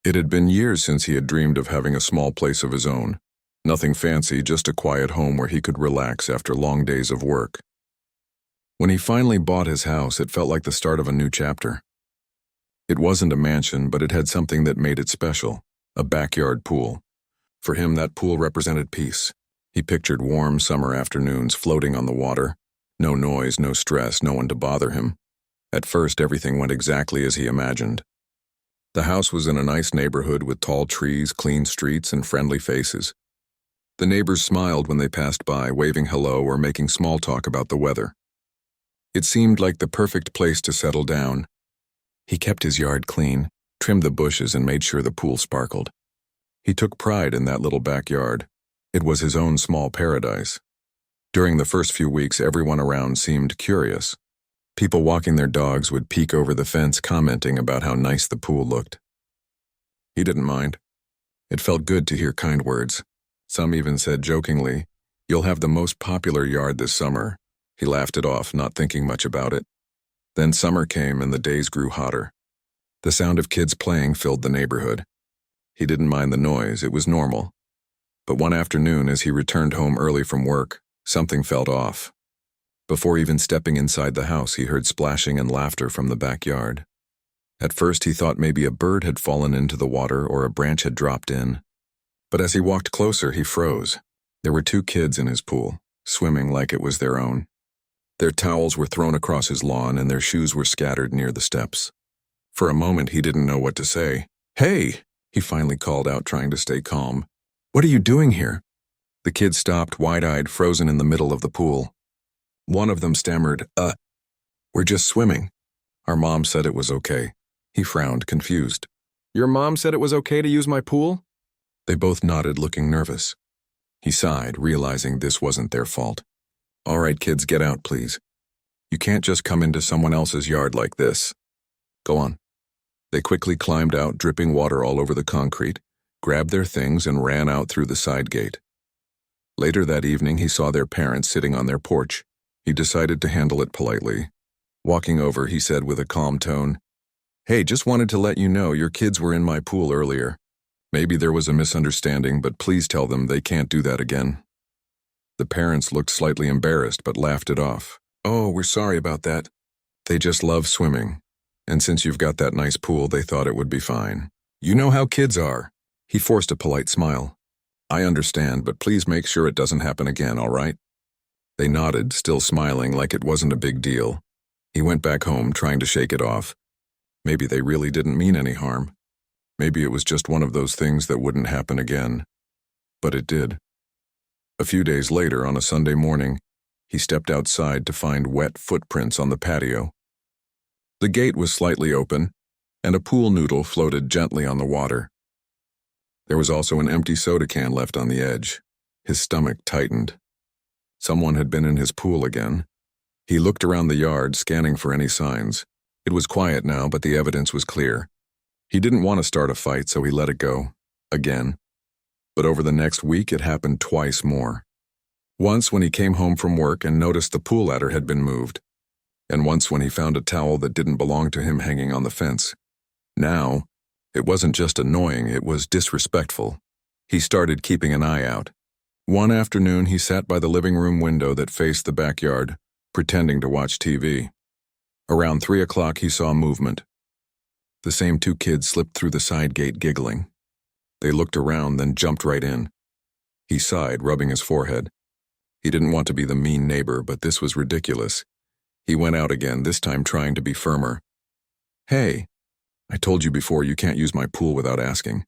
It had been years since he had dreamed of having a small place of his own. Nothing fancy, just a quiet home where he could relax after long days of work. When he finally bought his house, it felt like the start of a new chapter. It wasn't a mansion, but it had something that made it special, a backyard pool. For him, that pool represented peace. He pictured warm summer afternoons floating on the water. No noise, no stress, no one to bother him. At first, everything went exactly as he imagined. The house was in a nice neighborhood with tall trees, clean streets, and friendly faces. The neighbors smiled when they passed by, waving hello or making small talk about the weather. It seemed like the perfect place to settle down. He kept his yard clean, trimmed the bushes, and made sure the pool sparkled. He took pride in that little backyard. It was his own small paradise. During the first few weeks, everyone around seemed curious. People walking their dogs would peek over the fence, commenting about how nice the pool looked. He didn't mind. It felt good to hear kind words. Some even said jokingly, "You'll have the most popular yard this summer." He laughed it off, not thinking much about it. Then summer came and the days grew hotter. The sound of kids playing filled the neighborhood. He didn't mind the noise, it was normal. But one afternoon, as he returned home early from work, something felt off. Before even stepping inside the house, he heard splashing and laughter from the backyard. At first, he thought maybe a bird had fallen into the water or a branch had dropped in. But as he walked closer, he froze. There were 2 kids in his pool, swimming like it was their own. Their towels were thrown across his lawn and their shoes were scattered near the steps. For a moment, he didn't know what to say. "Hey!" he finally called out, trying to stay calm. "What are you doing here?" The kids stopped, wide-eyed, frozen in the middle of the pool. One of them stammered, "We're just swimming. Our mom said it was okay." He frowned, confused. "Your mom said it was okay to use my pool?" They both nodded, looking nervous. He sighed, realizing this wasn't their fault. "All right, kids, get out, please. You can't just come into someone else's yard like this. Go on." They quickly climbed out, dripping water all over the concrete, grabbed their things, and ran out through the side gate. Later that evening, he saw their parents sitting on their porch. He decided to handle it politely. Walking over, he said with a calm tone, "Hey, just wanted to let you know your kids were in my pool earlier. Maybe there was a misunderstanding, but please tell them they can't do that again." The parents looked slightly embarrassed but laughed it off. "Oh, we're sorry about that. They just love swimming. And since you've got that nice pool, they thought it would be fine. You know how kids are." He forced a polite smile. "I understand, but please make sure it doesn't happen again, all right?" They nodded, still smiling like it wasn't a big deal. He went back home, trying to shake it off. Maybe they really didn't mean any harm. Maybe it was just one of those things that wouldn't happen again. But it did. A few days later, on a Sunday morning, he stepped outside to find wet footprints on the patio. The gate was slightly open, and a pool noodle floated gently on the water. There was also an empty soda can left on the edge. His stomach tightened. Someone had been in his pool again. He looked around the yard, scanning for any signs. It was quiet now, but the evidence was clear. He didn't want to start a fight, so he let it go. Again. But over the next week, it happened twice more. Once when he came home from work and noticed the pool ladder had been moved. And once when he found a towel that didn't belong to him hanging on the fence. Now, it wasn't just annoying, it was disrespectful. He started keeping an eye out. One afternoon, he sat by the living room window that faced the backyard, pretending to watch TV. Around 3 o'clock, he saw movement. The same 2 kids slipped through the side gate, giggling. They looked around, then jumped right in. He sighed, rubbing his forehead. He didn't want to be the mean neighbor, but this was ridiculous. He went out again, this time trying to be firmer. "Hey, I told you before you can't use my pool without asking."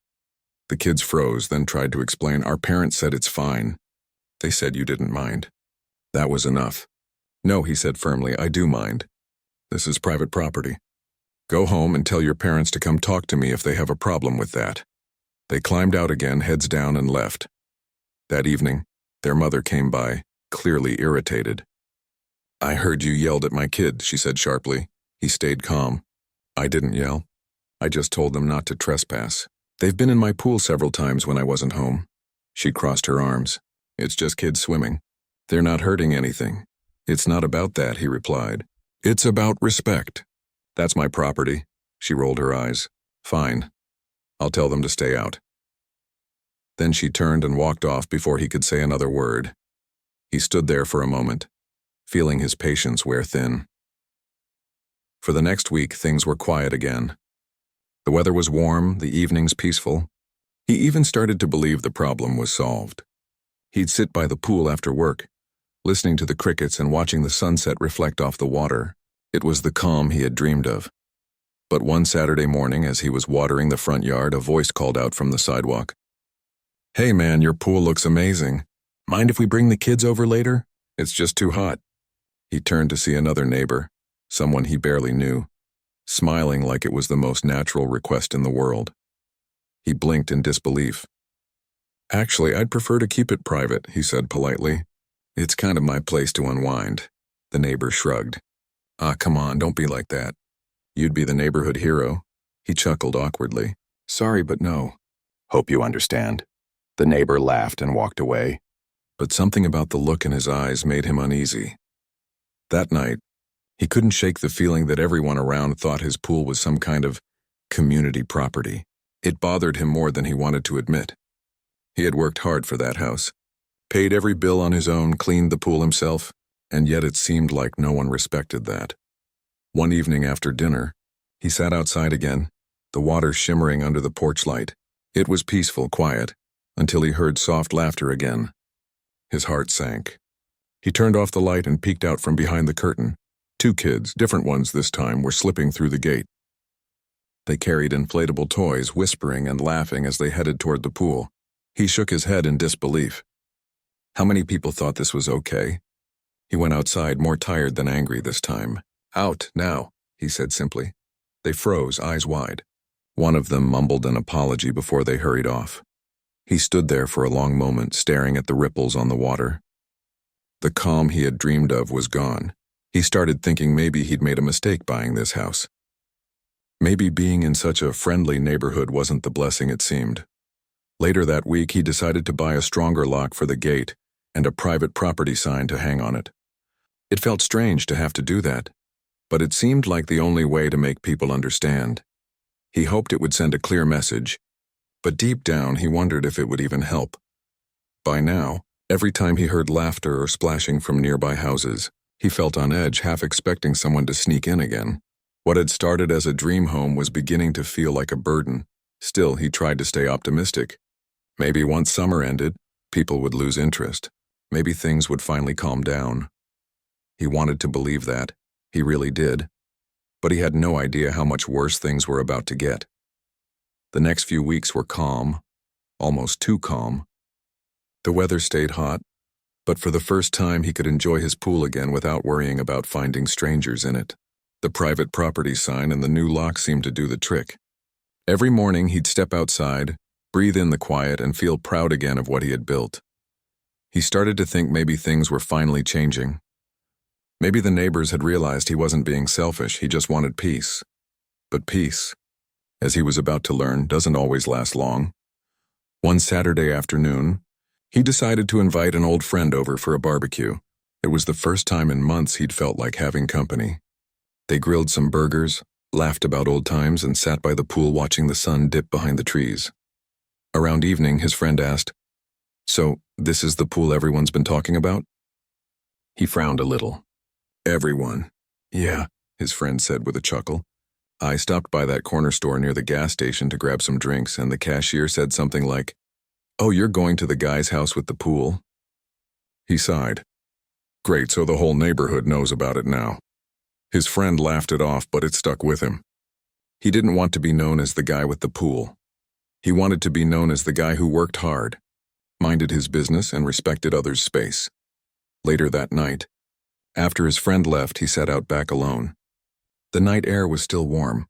The kids froze, then tried to explain. "Our parents said it's fine. They said you didn't mind." That was enough. "No," he said firmly, "I do mind. This is private property. Go home and tell your parents to come talk to me if they have a problem with that." They climbed out again, heads down, and left. That evening, their mother came by, clearly irritated. "I heard you yelled at my kid," she said sharply. He stayed calm. "I didn't yell. I just told them not to trespass. They've been in my pool several times when I wasn't home." She crossed her arms. "It's just kids swimming. They're not hurting anything." "It's not about that," he replied. "It's about respect. That's my property." She rolled her eyes. "Fine. I'll tell them to stay out." Then she turned and walked off before he could say another word. He stood there for a moment, feeling his patience wear thin. For the next week, things were quiet again. The weather was warm, the evenings peaceful. He even started to believe the problem was solved. He'd sit by the pool after work, listening to the crickets and watching the sunset reflect off the water. It was the calm he had dreamed of. But one Saturday morning, as he was watering the front yard, a voice called out from the sidewalk. "Hey man, your pool looks amazing. Mind if we bring the kids over later? It's just too hot." He turned to see another neighbor, someone he barely knew, smiling like it was the most natural request in the world. He blinked in disbelief. "Actually, I'd prefer to keep it private," he said politely. "It's kind of my place to unwind." The neighbor shrugged. "Ah, come on, don't be like that. You'd be the neighborhood hero." He chuckled awkwardly. "Sorry, but no." "Hope you understand." The neighbor laughed and walked away. But something about the look in his eyes made him uneasy. That night, he couldn't shake the feeling that everyone around thought his pool was some kind of community property. It bothered him more than he wanted to admit. He had worked hard for that house, paid every bill on his own, cleaned the pool himself, and yet it seemed like no one respected that. One evening after dinner, he sat outside again, the water shimmering under the porch light. It was peaceful, quiet, until he heard soft laughter again. His heart sank. He turned off the light and peeked out from behind the curtain. 2 kids, different ones this time, were slipping through the gate. They carried inflatable toys, whispering and laughing as they headed toward the pool. He shook his head in disbelief. How many people thought this was okay? He went outside, more tired than angry this time. "Out, now," he said simply. They froze, eyes wide. One of them mumbled an apology before they hurried off. He stood there for a long moment, staring at the ripples on the water. The calm he had dreamed of was gone. He started thinking maybe he'd made a mistake buying this house. Maybe being in such a friendly neighborhood wasn't the blessing it seemed. Later that week, he decided to buy a stronger lock for the gate and a private property sign to hang on it. It felt strange to have to do that, but it seemed like the only way to make people understand. He hoped it would send a clear message, but deep down he wondered if it would even help. By now, every time he heard laughter or splashing from nearby houses, he felt on edge, half expecting someone to sneak in again. What had started as a dream home was beginning to feel like a burden. Still, he tried to stay optimistic. Maybe once summer ended, people would lose interest. Maybe things would finally calm down. He wanted to believe that. He really did. But he had no idea how much worse things were about to get. The next few weeks were calm, almost too calm. The weather stayed hot, but for the first time he could enjoy his pool again without worrying about finding strangers in it. The private property sign and the new lock seemed to do the trick. Every morning he'd step outside, breathe in the quiet, and feel proud again of what he had built. He started to think maybe things were finally changing. Maybe the neighbors had realized he wasn't being selfish, he just wanted peace. But peace, as he was about to learn, doesn't always last long. One Saturday afternoon, he decided to invite an old friend over for a barbecue. It was the first time in months he'd felt like having company. They grilled some burgers, laughed about old times, and sat by the pool watching the sun dip behind the trees. Around evening, his friend asked, "So, this is the pool everyone's been talking about?" He frowned a little. "Everyone." "Yeah," his friend said with a chuckle. "I stopped by that corner store near the gas station to grab some drinks, and the cashier said something like, 'Oh, you're going to the guy's house with the pool?'" He sighed. "Great, so the whole neighborhood knows about it now." His friend laughed it off, but it stuck with him. He didn't want to be known as the guy with the pool. He wanted to be known as the guy who worked hard, minded his business, and respected others' space. Later that night, after his friend left, he sat out back alone. The night air was still warm,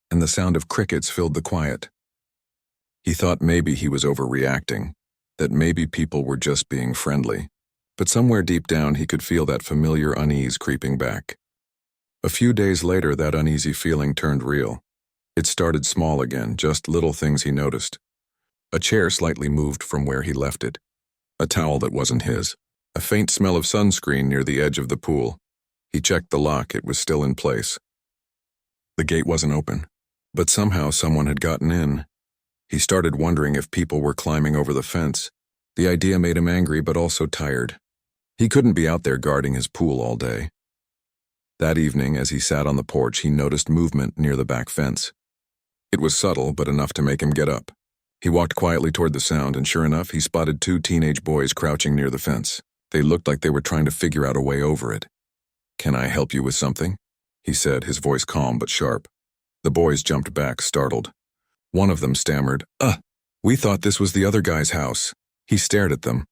and the sound of crickets filled the quiet. He thought maybe he was overreacting, that maybe people were just being friendly, but somewhere deep down he could feel that familiar unease creeping back. A few days later, that uneasy feeling turned real. It started small again, just little things he noticed. A chair slightly moved from where he left it. A towel that wasn't his. A faint smell of sunscreen near the edge of the pool. He checked the lock, it was still in place. The gate wasn't open, but somehow someone had gotten in. He started wondering if people were climbing over the fence. The idea made him angry but also tired. He couldn't be out there guarding his pool all day. That evening, as he sat on the porch, he noticed movement near the back fence. It was subtle, but enough to make him get up. He walked quietly toward the sound, and sure enough, he spotted two teenage boys crouching near the fence. They looked like they were trying to figure out a way over it. "Can I help you with something?" he said, his voice calm but sharp. The boys jumped back, startled. One of them stammered, we thought this was the other guy's house." He stared at them.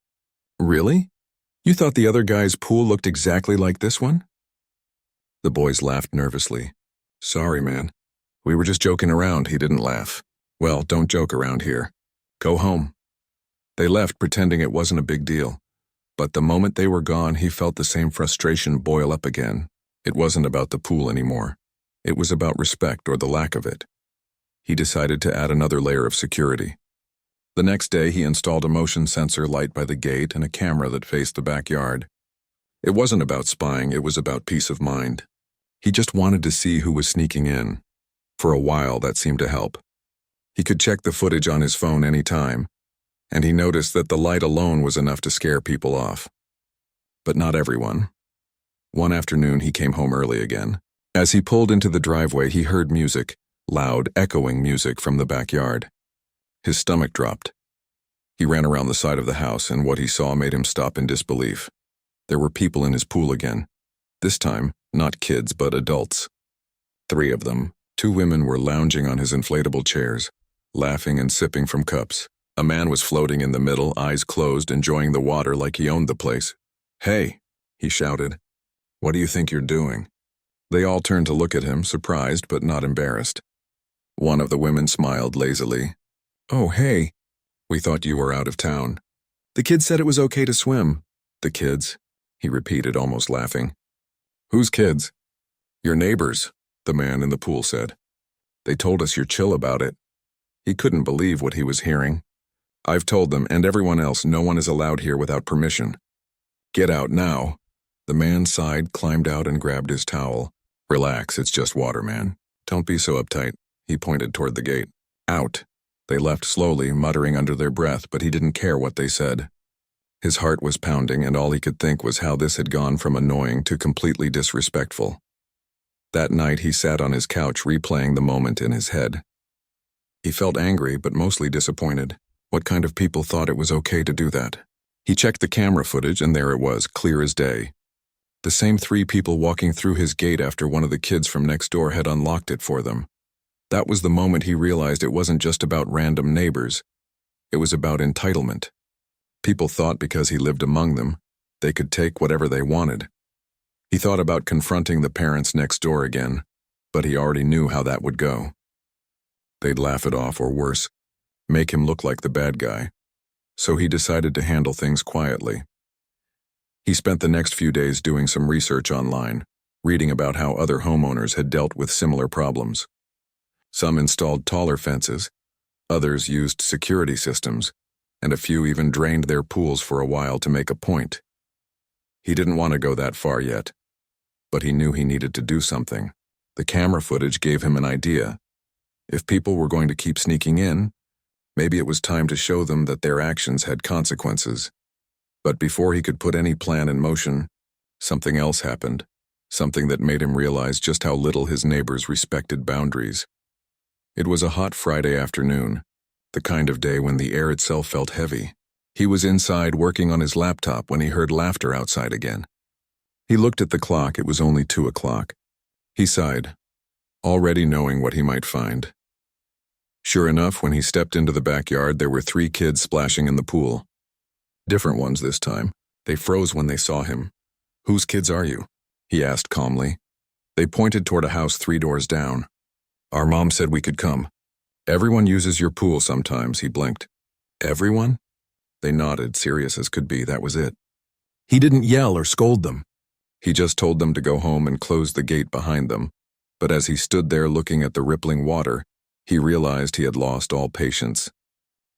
"Really? You thought the other guy's pool looked exactly like this one?" The boys laughed nervously. "Sorry, man. We were just joking around." He didn't laugh. "Well, don't joke around here. Go home." They left, pretending it wasn't a big deal. But the moment they were gone, he felt the same frustration boil up again. It wasn't about the pool anymore. It was about respect, or the lack of it. He decided to add another layer of security. The next day, he installed a motion sensor light by the gate and a camera that faced the backyard. It wasn't about spying, it was about peace of mind. He just wanted to see who was sneaking in. For a while, that seemed to help. He could check the footage on his phone any time, and he noticed that the light alone was enough to scare people off. But not everyone. One afternoon, he came home early again. As he pulled into the driveway, he heard music, loud, echoing music from the backyard. His stomach dropped. He ran around the side of the house, and what he saw made him stop in disbelief. There were people in his pool again. This time, not kids, but adults. 3 of them. 2 women were lounging on his inflatable chairs, laughing and sipping from cups. A man was floating in the middle, eyes closed, enjoying the water like he owned the place. "Hey," he shouted. "What do you think you're doing?" They all turned to look at him, surprised but not embarrassed. One of the women smiled lazily. "Oh, hey. We thought you were out of town. The kids said it was okay to swim." "The kids?" he repeated, almost laughing. "Whose kids?" "Your neighbors," the man in the pool said. "They told us you're chill about it." He couldn't believe what he was hearing. "I've told them, and everyone else, no one is allowed here without permission. Get out now." The man sighed, climbed out, and grabbed his towel. "Relax, it's just water, man. Don't be so uptight." He pointed toward the gate. "Out." They left slowly, muttering under their breath, but he didn't care what they said. His heart was pounding, and all he could think was how this had gone from annoying to completely disrespectful. That night, he sat on his couch, replaying the moment in his head. He felt angry, but mostly disappointed. What kind of people thought it was okay to do that? He checked the camera footage, and there it was, clear as day. The same 3 people walking through his gate after one of the kids from next door had unlocked it for them. That was the moment he realized it wasn't just about random neighbors. It was about entitlement. People thought because he lived among them, they could take whatever they wanted. He thought about confronting the parents next door again, but he already knew how that would go. They'd laugh it off, or worse, make him look like the bad guy. So he decided to handle things quietly. He spent the next few days doing some research online, reading about how other homeowners had dealt with similar problems. Some installed taller fences, others used security systems, and a few even drained their pools for a while to make a point. He didn't want to go that far yet, but he knew he needed to do something. The camera footage gave him an idea. If people were going to keep sneaking in, maybe it was time to show them that their actions had consequences. But before he could put any plan in motion, something else happened, something that made him realize just how little his neighbors respected boundaries. It was a hot Friday afternoon, the kind of day when the air itself felt heavy. He was inside working on his laptop when he heard laughter outside again. He looked at the clock. It was only 2 o'clock. He sighed, already knowing what he might find. Sure enough, when he stepped into the backyard, there were 3 kids splashing in the pool. Different ones this time. They froze when they saw him. "Whose kids are you?" he asked calmly. They pointed toward a house 3 doors down. "Our mom said we could come." "Everyone uses your pool sometimes," he blinked. "Everyone?" They nodded, serious as could be. That was it. He didn't yell or scold them. He just told them to go home and close the gate behind them. But as he stood there looking at the rippling water, he realized he had lost all patience.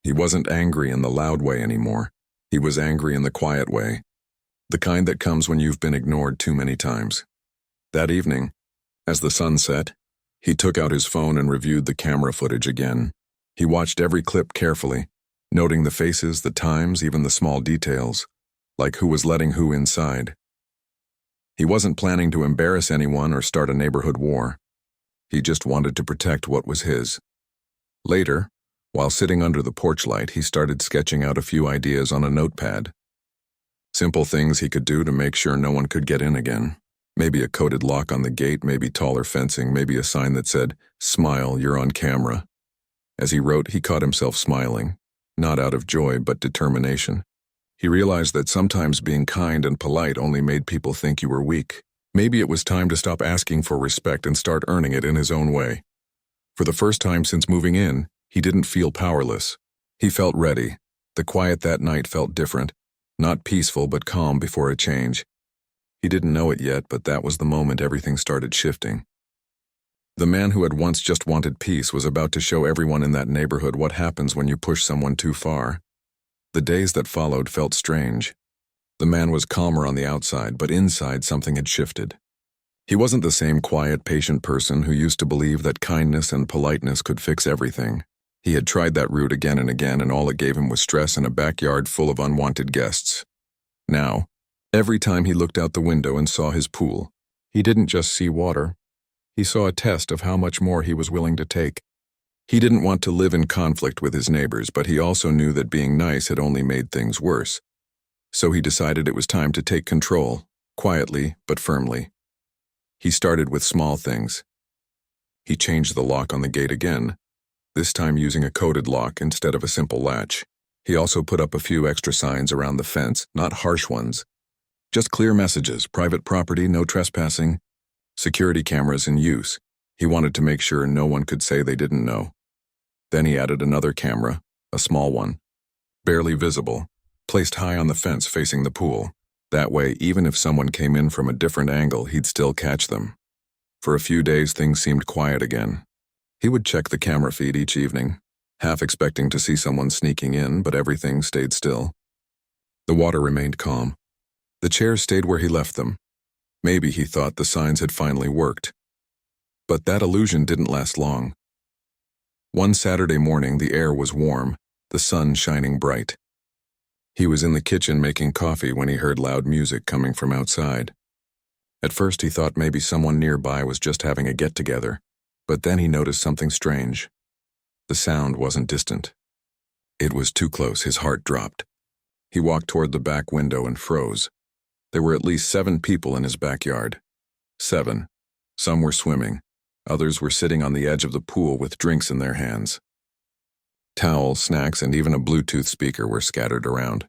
He wasn't angry in the loud way anymore. He was angry in the quiet way, the kind that comes when you've been ignored too many times. That evening, as the sun set, he took out his phone and reviewed the camera footage again. He watched every clip carefully, noting the faces, the times, even the small details, like who was letting who inside. He wasn't planning to embarrass anyone or start a neighborhood war. He just wanted to protect what was his. Later, while sitting under the porch light, he started sketching out a few ideas on a notepad. Simple things he could do to make sure no one could get in again. Maybe a coded lock on the gate, maybe taller fencing, maybe a sign that said, "Smile, you're on camera." As he wrote, he caught himself smiling, not out of joy but determination. He realized that sometimes being kind and polite only made people think you were weak. Maybe it was time to stop asking for respect and start earning it in his own way. For the first time since moving in, he didn't feel powerless. He felt ready. The quiet that night felt different, not peaceful but calm before a change. He didn't know it yet, but that was the moment everything started shifting. The man who had once just wanted peace was about to show everyone in that neighborhood what happens when you push someone too far. The days that followed felt strange. The man was calmer on the outside, but inside something had shifted. He wasn't the same quiet, patient person who used to believe that kindness and politeness could fix everything. He had tried that route again and again, and all it gave him was stress in a backyard full of unwanted guests. Now, every time he looked out the window and saw his pool, he didn't just see water. He saw a test of how much more he was willing to take. He didn't want to live in conflict with his neighbors, but he also knew that being nice had only made things worse. So he decided it was time to take control, quietly but firmly. He started with small things. He changed the lock on the gate again, this time using a coded lock instead of a simple latch. He also put up a few extra signs around the fence, not harsh ones. Just clear messages: private property, no trespassing, security cameras in use. He wanted to make sure no one could say they didn't know. Then he added another camera, a small one, barely visible, placed high on the fence facing the pool. That way, even if someone came in from a different angle, he'd still catch them. For a few days, things seemed quiet again. He would check the camera feed each evening, half expecting to see someone sneaking in, but everything stayed still. The water remained calm. The chairs stayed where he left them. Maybe he thought the signs had finally worked. But that illusion didn't last long. One Saturday morning, the air was warm, the sun shining bright. He was in the kitchen making coffee when he heard loud music coming from outside. At first he thought maybe someone nearby was just having a get-together, but then he noticed something strange. The sound wasn't distant. It was too close. His heart dropped. He walked toward the back window and froze. There were at least 7 people in his backyard. 7. Some were swimming. Others were sitting on the edge of the pool with drinks in their hands. Towels, snacks, and even a Bluetooth speaker were scattered around.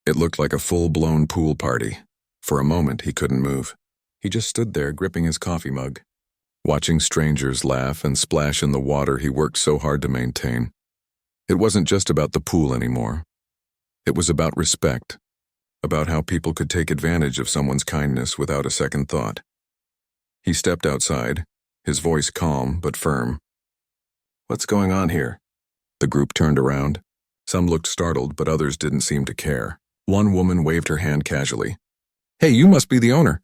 It looked like a full-blown pool party. For a moment, he couldn't move. He just stood there, gripping his coffee mug, watching strangers laugh and splash in the water he worked so hard to maintain. It wasn't just about the pool anymore. It was about respect, about how people could take advantage of someone's kindness without a second thought. He stepped outside, his voice calm but firm. "What's going on here?" The group turned around. Some looked startled, but others didn't seem to care. One woman waved her hand casually. "Hey, you must be the owner."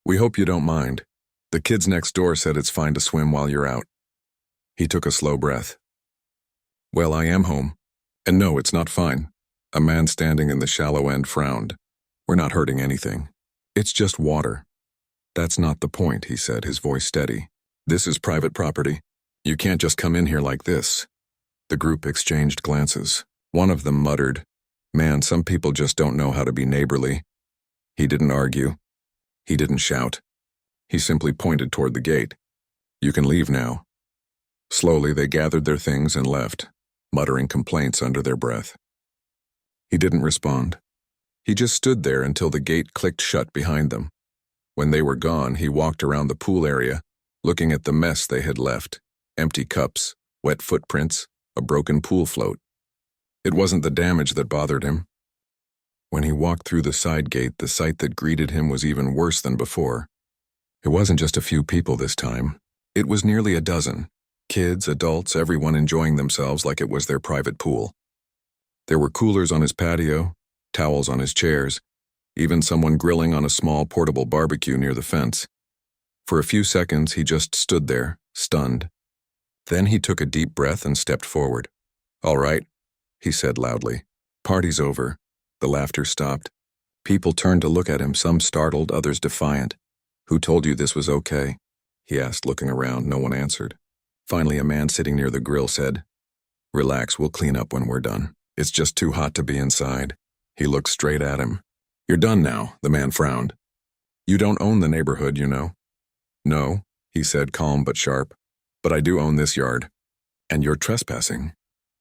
"We hope you don't mind. The kids next door said it's fine to swim while you're out." He took a slow breath. "Well, I am home. And no, it's not fine." A man standing in the shallow end frowned. "We're not hurting anything. It's just water." "That's not the point," he said, his voice steady. "This is private property. You can't just come in here like this." The group exchanged glances. One of them muttered, "Man, some people just don't know how to be neighborly." He didn't argue. He didn't shout. He simply pointed toward the gate. "You can leave now." Slowly, they gathered their things and left, muttering complaints under their breath. He didn't respond. He just stood there until the gate clicked shut behind them. When they were gone, he walked around the pool area, looking at the mess they had left: empty cups, wet footprints, a broken pool float. It wasn't the damage that bothered him. When he walked through the side gate, the sight that greeted him was even worse than before. It wasn't just a few people this time. It was nearly a dozen. Kids, adults, everyone enjoying themselves like it was their private pool. There were coolers on his patio, towels on his chairs, even someone grilling on a small portable barbecue near the fence. For a few seconds, he just stood there, stunned. Then he took a deep breath and stepped forward. "All right," he said loudly. "Party's over." The laughter stopped. People turned to look at him, some startled, others defiant. "Who told you this was okay?" he asked, looking around. No one answered. Finally, a man sitting near the grill said, "Relax, we'll clean up when we're done. It's just too hot to be inside." He looked straight at him. "You're done now," the man frowned. "You don't own the neighborhood, you know." "No," he said, calm but sharp. "But I do own this yard. And you're trespassing."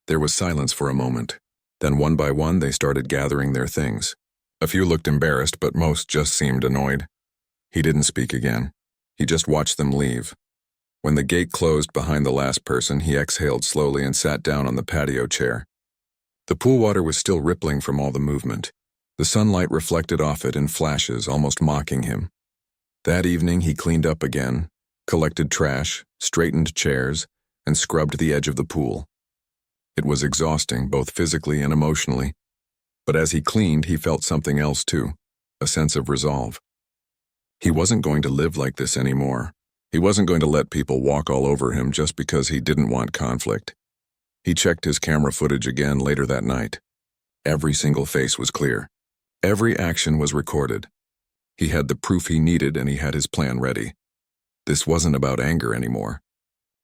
There was silence for a moment. Then one by one they started gathering their things. A few looked embarrassed, but most just seemed annoyed. He didn't speak again. He just watched them leave. When the gate closed behind the last person, he exhaled slowly and sat down on the patio chair. The pool water was still rippling from all the movement. The sunlight reflected off it in flashes, almost mocking him. That evening he cleaned up again, collected trash, straightened chairs, and scrubbed the edge of the pool. It was exhausting, both physically and emotionally. But as he cleaned, he felt something else too, a sense of resolve. He wasn't going to live like this anymore. He wasn't going to let people walk all over him just because he didn't want conflict. He checked his camera footage again later that night. Every single face was clear. Every action was recorded. He had the proof he needed and he had his plan ready. This wasn't about anger anymore.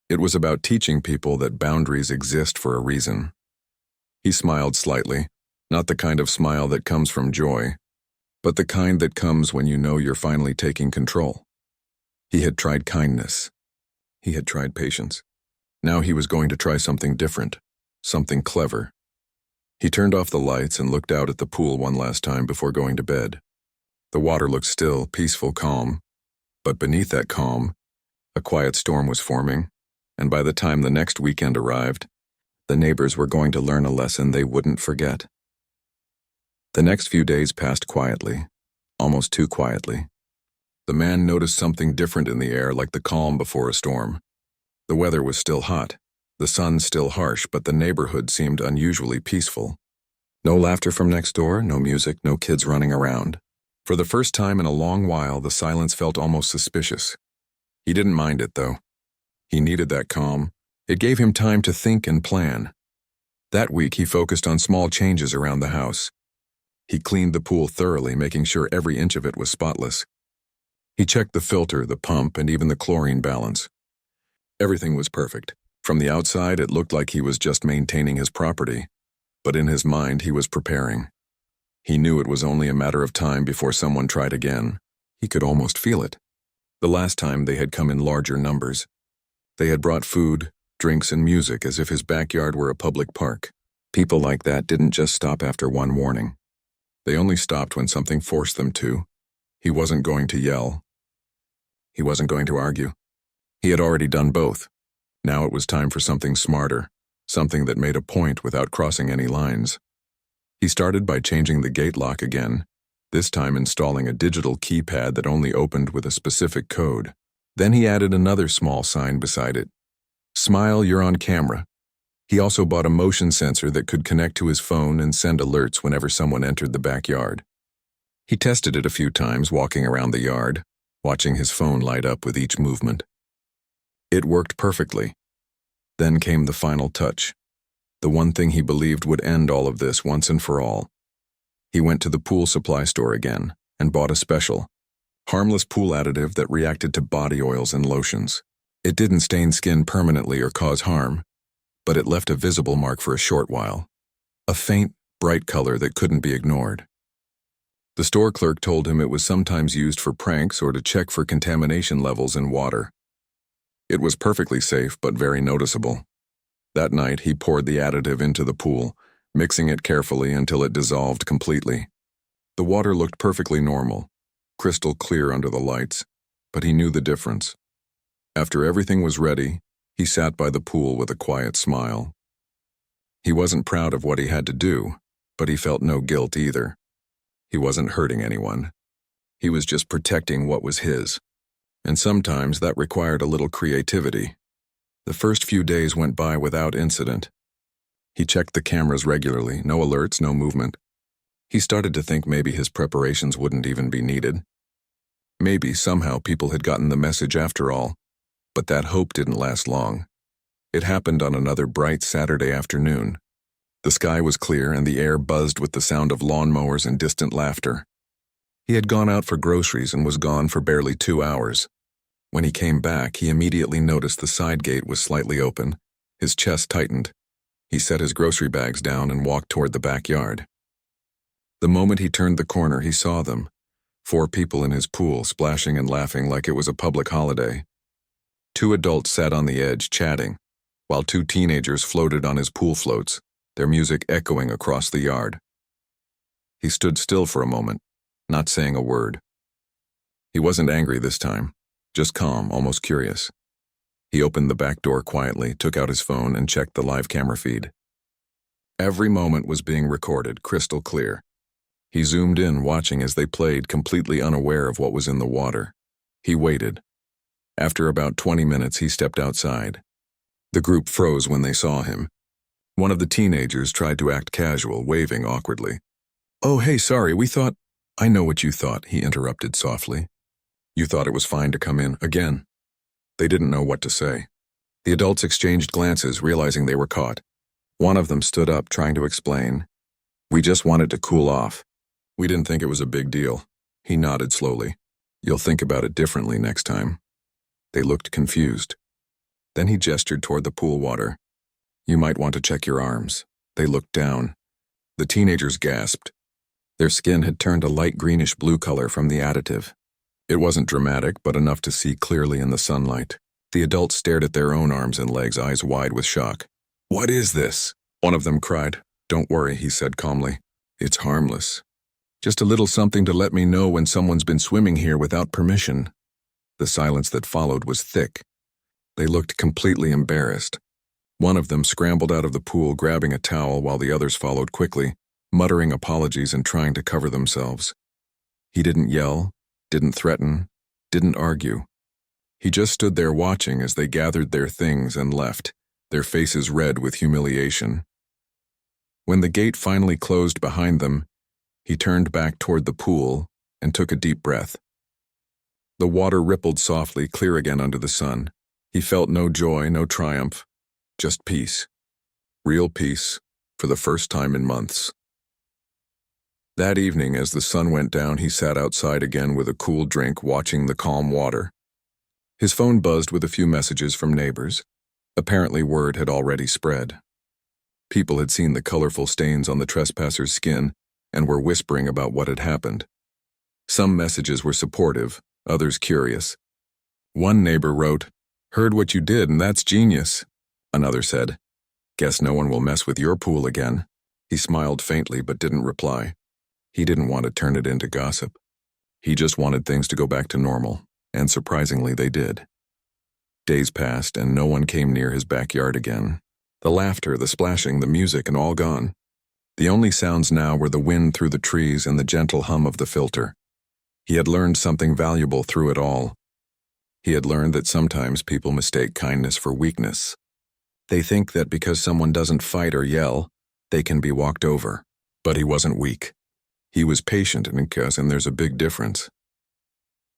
It was about teaching people that boundaries exist for a reason. He smiled slightly, not the kind of smile that comes from joy, but the kind that comes when you know you're finally taking control. He had tried kindness. He had tried patience. Now he was going to try something different, something clever. He turned off the lights and looked out at the pool one last time before going to bed. The water looked still, peaceful, calm. But beneath that calm, a quiet storm was forming, and by the time the next weekend arrived, the neighbors were going to learn a lesson they wouldn't forget. The next few days passed quietly, almost too quietly. The man noticed something different in the air, like the calm before a storm. The weather was still hot, the sun still harsh, but the neighborhood seemed unusually peaceful. No laughter from next door, no music, no kids running around. For the first time in a long while, the silence felt almost suspicious. He didn't mind it, though. He needed that calm. It gave him time to think and plan. That week, he focused on small changes around the house. He cleaned the pool thoroughly, making sure every inch of it was spotless. He checked the filter, the pump, and even the chlorine balance. Everything was perfect. From the outside, it looked like he was just maintaining his property, but in his mind, he was preparing. He knew it was only a matter of time before someone tried again. He could almost feel it. The last time they had come in larger numbers. They had brought food, drinks, and music as if his backyard were a public park. People like that didn't just stop after one warning. They only stopped when something forced them to. He wasn't going to yell. He wasn't going to argue. He had already done both. Now it was time for something smarter, something that made a point without crossing any lines. He started by changing the gate lock again, this time installing a digital keypad that only opened with a specific code. Then he added another small sign beside it. "Smile, you're on camera." He also bought a motion sensor that could connect to his phone and send alerts whenever someone entered the backyard. He tested it a few times walking around the yard, watching his phone light up with each movement. It worked perfectly. Then came the final touch, the one thing he believed would end all of this once and for all. He went to the pool supply store again and bought a special, harmless pool additive that reacted to body oils and lotions. It didn't stain skin permanently or cause harm, but it left a visible mark for a short while, a faint, bright color that couldn't be ignored. The store clerk told him it was sometimes used for pranks or to check for contamination levels in water. It was perfectly safe but very noticeable. That night, he poured the additive into the pool, mixing it carefully until it dissolved completely. The water looked perfectly normal, crystal clear under the lights, but he knew the difference. After everything was ready, he sat by the pool with a quiet smile. He wasn't proud of what he had to do, but he felt no guilt either. He wasn't hurting anyone. He was just protecting what was his. And sometimes that required a little creativity. The first few days went by without incident. He checked the cameras regularly, no alerts, no movement. He started to think maybe his preparations wouldn't even be needed. Maybe somehow people had gotten the message after all. But that hope didn't last long. It happened on another bright Saturday afternoon. The sky was clear and the air buzzed with the sound of lawnmowers and distant laughter. He had gone out for groceries and was gone for barely 2 hours. When he came back, he immediately noticed the side gate was slightly open. His chest tightened. He set his grocery bags down and walked toward the backyard. The moment he turned the corner, he saw them. 4 people in his pool, splashing and laughing like it was a public holiday. 2 adults sat on the edge, chatting, while 2 teenagers floated on his pool floats, their music echoing across the yard. He stood still for a moment, not saying a word. He wasn't angry this time, just calm, almost curious. He opened the back door quietly, took out his phone, and checked the live camera feed. Every moment was being recorded, crystal clear. He zoomed in, watching as they played, completely unaware of what was in the water. He waited. After about 20 minutes, he stepped outside. The group froze when they saw him. One of the teenagers tried to act casual, waving awkwardly. "Oh, hey, sorry, we thought—" "I know what you thought," he interrupted softly. "You thought it was fine to come in again." They didn't know what to say. The adults exchanged glances, realizing they were caught. One of them stood up, trying to explain. "We just wanted to cool off. We didn't think it was a big deal." He nodded slowly. "You'll think about it differently next time." They looked confused. Then he gestured toward the pool water. "You might want to check your arms." They looked down. The teenagers gasped. Their skin had turned a light greenish-blue color from the additive. It wasn't dramatic, but enough to see clearly in the sunlight. The adults stared at their own arms and legs, eyes wide with shock. "What is this?" one of them cried. "Don't worry," he said calmly. "It's harmless. Just a little something to let me know when someone's been swimming here without permission." The silence that followed was thick. They looked completely embarrassed. One of them scrambled out of the pool, grabbing a towel, while the others followed quickly, muttering apologies and trying to cover themselves. He didn't yell, didn't threaten, didn't argue. He just stood there watching as they gathered their things and left, their faces red with humiliation. When the gate finally closed behind them, he turned back toward the pool and took a deep breath. The water rippled softly, clear again under the sun. He felt no joy, no triumph, just peace. Real peace, for the first time in months. That evening, as the sun went down, he sat outside again with a cool drink, watching the calm water. His phone buzzed with a few messages from neighbors. Apparently word had already spread. People had seen the colorful stains on the trespasser's skin and were whispering about what had happened. Some messages were supportive, others curious. One neighbor wrote, "Heard what you did, and that's genius." Another said, "Guess no one will mess with your pool again." He smiled faintly but didn't reply. He didn't want to turn it into gossip. He just wanted things to go back to normal, and surprisingly they did. Days passed and no one came near his backyard again. The laughter, the splashing, the music, and all gone. The only sounds now were the wind through the trees and the gentle hum of the filter. He had learned something valuable through it all. He had learned that sometimes people mistake kindness for weakness. They think that because someone doesn't fight or yell, they can be walked over. But he wasn't weak. He was patient, and there's a big difference.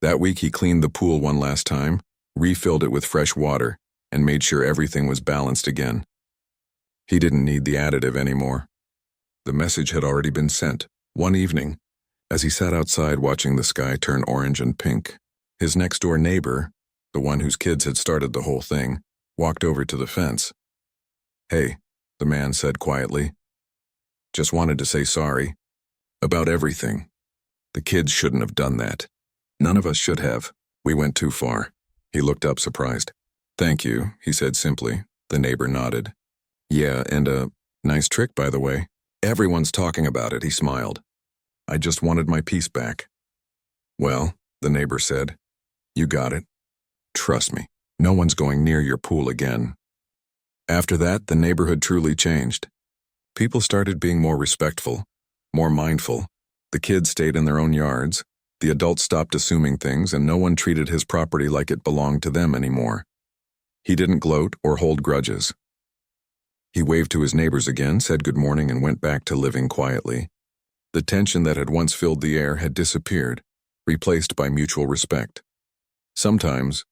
That week he cleaned the pool one last time, refilled it with fresh water, and made sure everything was balanced again. He didn't need the additive anymore. The message had already been sent, one evening, as he sat outside watching the sky turn orange and pink. His next-door neighbor, the one whose kids had started the whole thing, walked over to the fence. "Hey," the man said quietly. "Just wanted to say sorry. About everything. The kids shouldn't have done that. None of us should have. We went too far." He looked up surprised. "Thank you," he said simply. The neighbor nodded. "Yeah, and nice trick, by the way. Everyone's talking about it," he smiled. "I just wanted my peace back." "Well," the neighbor said, "you got it. Trust me, no one's going near your pool again." After that, the neighborhood truly changed. People started being more respectful, more mindful. The kids stayed in their own yards. The adults stopped assuming things, and no one treated his property like it belonged to them anymore. He didn't gloat or hold grudges. He waved to his neighbors again, said good morning, and went back to living quietly. The tension that had once filled the air had disappeared, replaced by mutual respect. Sometimes,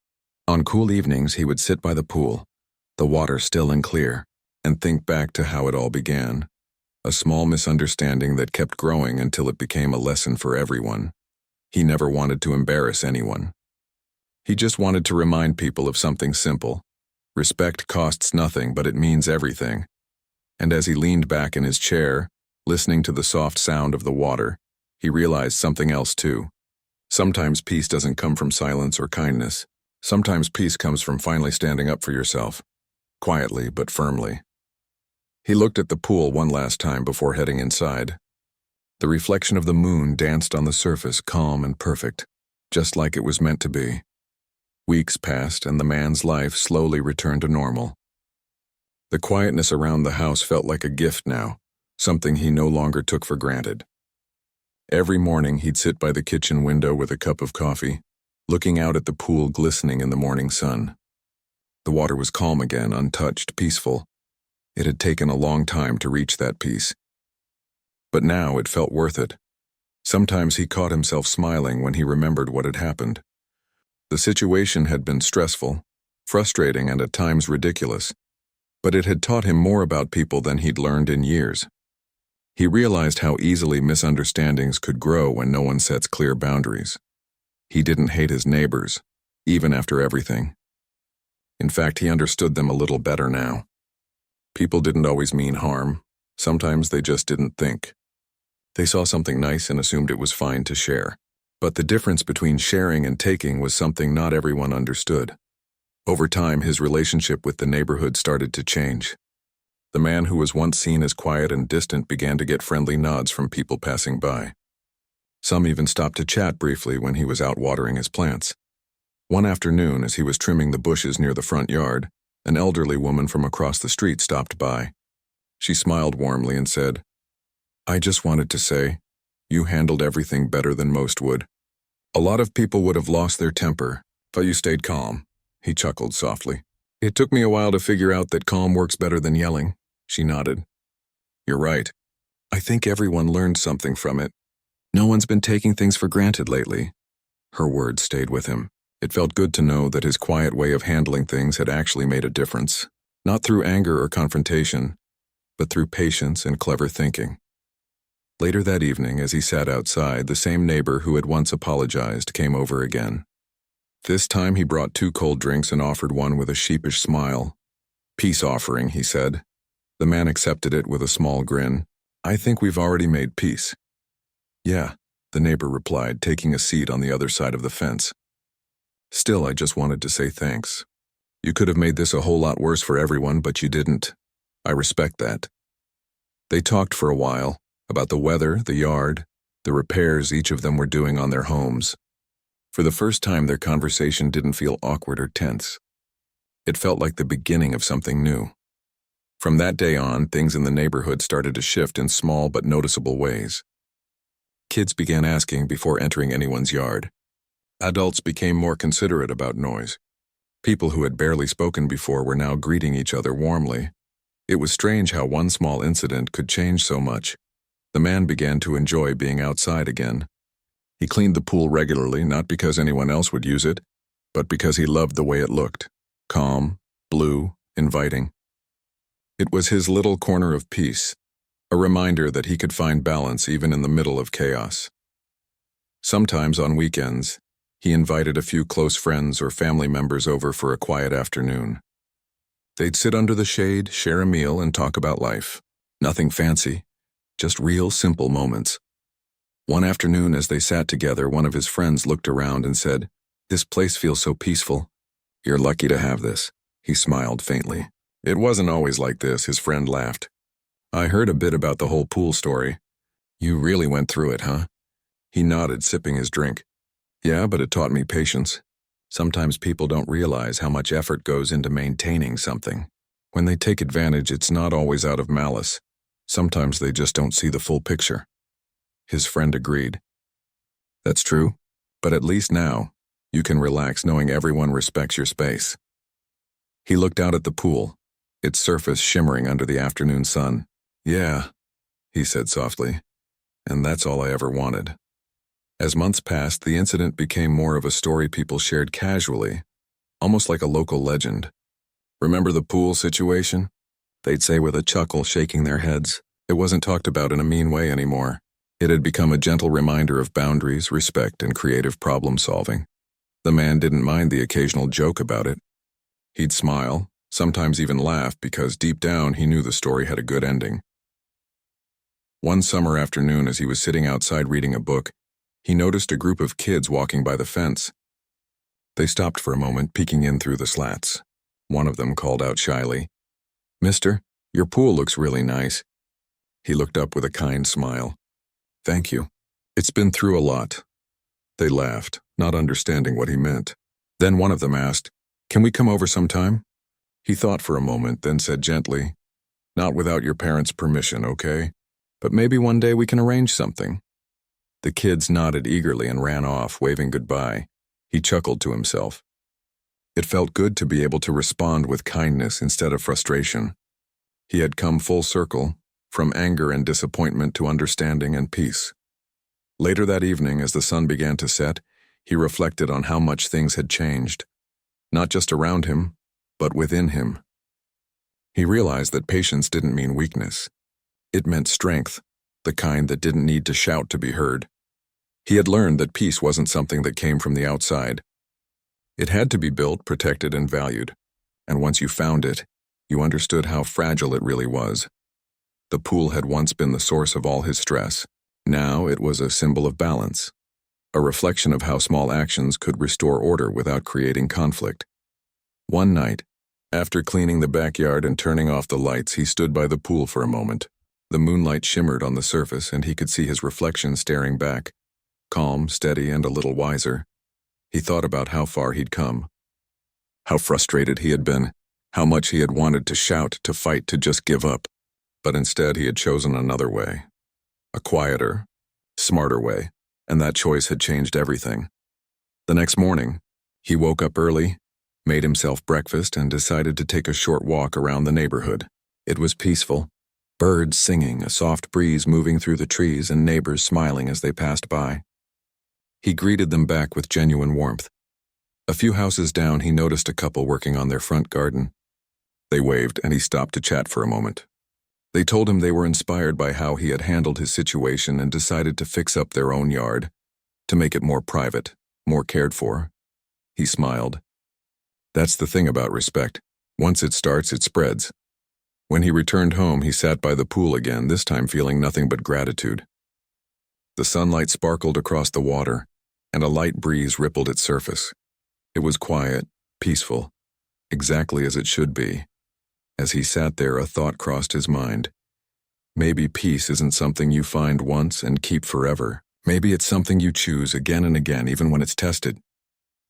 on cool evenings, he would sit by the pool, the water still and clear, and think back to how it all began. a small misunderstanding that kept growing until it became a lesson for everyone. He never wanted to embarrass anyone. He just wanted to remind people of something simple. Respect costs nothing, but it means everything. And as he leaned back in his chair, listening to the soft sound of the water, he realized something else too. Sometimes peace doesn't come from silence or kindness. Sometimes peace comes from finally standing up for yourself, quietly but firmly. He looked at the pool one last time before heading inside. The reflection of the moon danced on the surface, calm and perfect, just like it was meant to be. Weeks passed, and the man's life slowly returned to normal. The quietness around the house felt like a gift now, something he no longer took for granted. Every morning he'd sit by the kitchen window with a cup of coffee, looking out at the pool glistening in the morning sun. The water was calm again, untouched, peaceful. It had taken a long time to reach that peace. But now it felt worth it. Sometimes he caught himself smiling when he remembered what had happened. The situation had been stressful, frustrating, and at times ridiculous, but it had taught him more about people than he'd learned in years. He realized how easily misunderstandings could grow when no one sets clear boundaries. He didn't hate his neighbors, even after everything. In fact, he understood them a little better now. People didn't always mean harm. Sometimes they just didn't think. They saw something nice and assumed it was fine to share. But the difference between sharing and taking was something not everyone understood. Over time, his relationship with the neighborhood started to change. The man who was once seen as quiet and distant began to get friendly nods from people passing by. Some even stopped to chat briefly when he was out watering his plants. One afternoon, as he was trimming the bushes near the front yard, an elderly woman from across the street stopped by. She smiled warmly and said, "I just wanted to say, you handled everything better than most would. A lot of people would have lost their temper, but you stayed calm." He chuckled softly. "It took me a while to figure out that calm works better than yelling." She nodded. "You're right. I think everyone learned something from it. No one's been taking things for granted lately." Her words stayed with him. It felt good to know that his quiet way of handling things had actually made a difference, not through anger or confrontation, but through patience and clever thinking. Later that evening, as he sat outside, the same neighbor who had once apologized came over again. This time he brought 2 cold drinks and offered one with a sheepish smile. "Peace offering," he said. The man accepted it with a small grin. "I think we've already made peace." "Yeah," the neighbor replied, taking a seat on the other side of the fence. "Still, I just wanted to say thanks. You could have made this a whole lot worse for everyone, but you didn't. I respect that." They talked for a while, about the weather, the yard, the repairs each of them were doing on their homes. For the first time, their conversation didn't feel awkward or tense. It felt like the beginning of something new. From that day on, things in the neighborhood started to shift in small but noticeable ways. Kids began asking before entering anyone's yard. Adults became more considerate about noise. People who had barely spoken before were now greeting each other warmly. It was strange how one small incident could change so much. The man began to enjoy being outside again. He cleaned the pool regularly, not because anyone else would use it, but because he loved the way it looked. Calm, blue, inviting. It was his little corner of peace, a reminder that he could find balance even in the middle of chaos. Sometimes on weekends, he invited a few close friends or family members over for a quiet afternoon. They'd sit under the shade, share a meal, and talk about life. Nothing fancy, just real simple moments. One afternoon, as they sat together, one of his friends looked around and said, "This place feels so peaceful." "You're lucky to have this." He smiled faintly. "It wasn't always like this," his friend laughed. "I heard a bit about the whole pool story. You really went through it, huh?" He nodded, sipping his drink. "Yeah, but it taught me patience. Sometimes people don't realize how much effort goes into maintaining something. When they take advantage, it's not always out of malice. Sometimes they just don't see the full picture." His friend agreed. "That's true, but at least now, you can relax knowing everyone respects your space." He looked out at the pool, its surface shimmering under the afternoon sun. "Yeah," he said softly, "and that's all I ever wanted." As months passed, the incident became more of a story people shared casually, almost like a local legend. "Remember the pool situation?" They'd say with a chuckle, shaking their heads. It wasn't talked about in a mean way anymore. It had become a gentle reminder of boundaries, respect, and creative problem-solving. The man didn't mind the occasional joke about it. He'd smile, sometimes even laugh, because deep down he knew the story had a good ending. One summer afternoon, as he was sitting outside reading a book, he noticed a group of kids walking by the fence. They stopped for a moment, peeking in through the slats. One of them called out shyly, "Mister, your pool looks really nice." He looked up with a kind smile. "Thank you. It's been through a lot." They laughed, not understanding what he meant. Then one of them asked, "Can we come over sometime?" He thought for a moment, then said gently, "Not without your parents' permission, okay? But maybe one day we can arrange something." The kids nodded eagerly and ran off, waving goodbye. He chuckled to himself. It felt good to be able to respond with kindness instead of frustration. He had come full circle, from anger and disappointment to understanding and peace. Later that evening, as the sun began to set, he reflected on how much things had changed, not just around him, but within him. He realized that patience didn't mean weakness. It meant strength, the kind that didn't need to shout to be heard. He had learned that peace wasn't something that came from the outside. It had to be built, protected, and valued. And once you found it, you understood how fragile it really was. The pool had once been the source of all his stress. Now it was a symbol of balance, a reflection of how small actions could restore order without creating conflict. One night, after cleaning the backyard and turning off the lights, he stood by the pool for a moment. The moonlight shimmered on the surface, and he could see his reflection staring back, calm, steady, and a little wiser. He thought about how far he'd come, how frustrated he had been, how much he had wanted to shout, to fight, to just give up. But instead he had chosen another way, a quieter, smarter way, and that choice had changed everything. The next morning, he woke up early, made himself breakfast, and decided to take a short walk around the neighborhood. It was peaceful, birds singing, a soft breeze moving through the trees, and neighbors smiling as they passed by. He greeted them back with genuine warmth. A few houses down, he noticed a couple working on their front garden. They waved, and he stopped to chat for a moment. They told him they were inspired by how he had handled his situation and decided to fix up their own yard, to make it more private, more cared for. He smiled. That's the thing about respect. Once it starts, it spreads. When he returned home, he sat by the pool again, this time feeling nothing but gratitude. The sunlight sparkled across the water, and a light breeze rippled its surface. It was quiet, peaceful, exactly as it should be. As he sat there, a thought crossed his mind. Maybe peace isn't something you find once and keep forever. Maybe it's something you choose again and again, even when it's tested.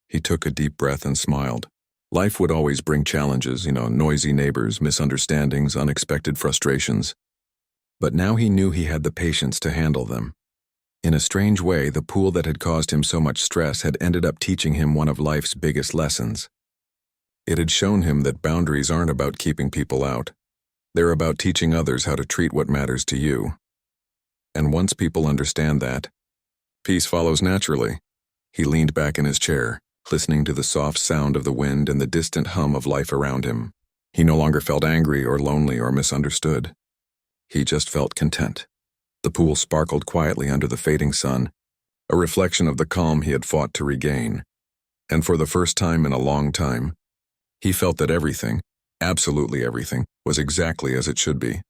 He took a deep breath and smiled. Life would always bring challenges, noisy neighbors, misunderstandings, unexpected frustrations. But now he knew he had the patience to handle them. In a strange way, the pool that had caused him so much stress had ended up teaching him one of life's biggest lessons. It had shown him that boundaries aren't about keeping people out. They're about teaching others how to treat what matters to you. And once people understand that, peace follows naturally. He leaned back in his chair, listening to the soft sound of the wind and the distant hum of life around him. He no longer felt angry or lonely or misunderstood. He just felt content. The pool sparkled quietly under the fading sun, a reflection of the calm he had fought to regain. And for the first time in a long time, he felt that everything, absolutely everything, was exactly as it should be.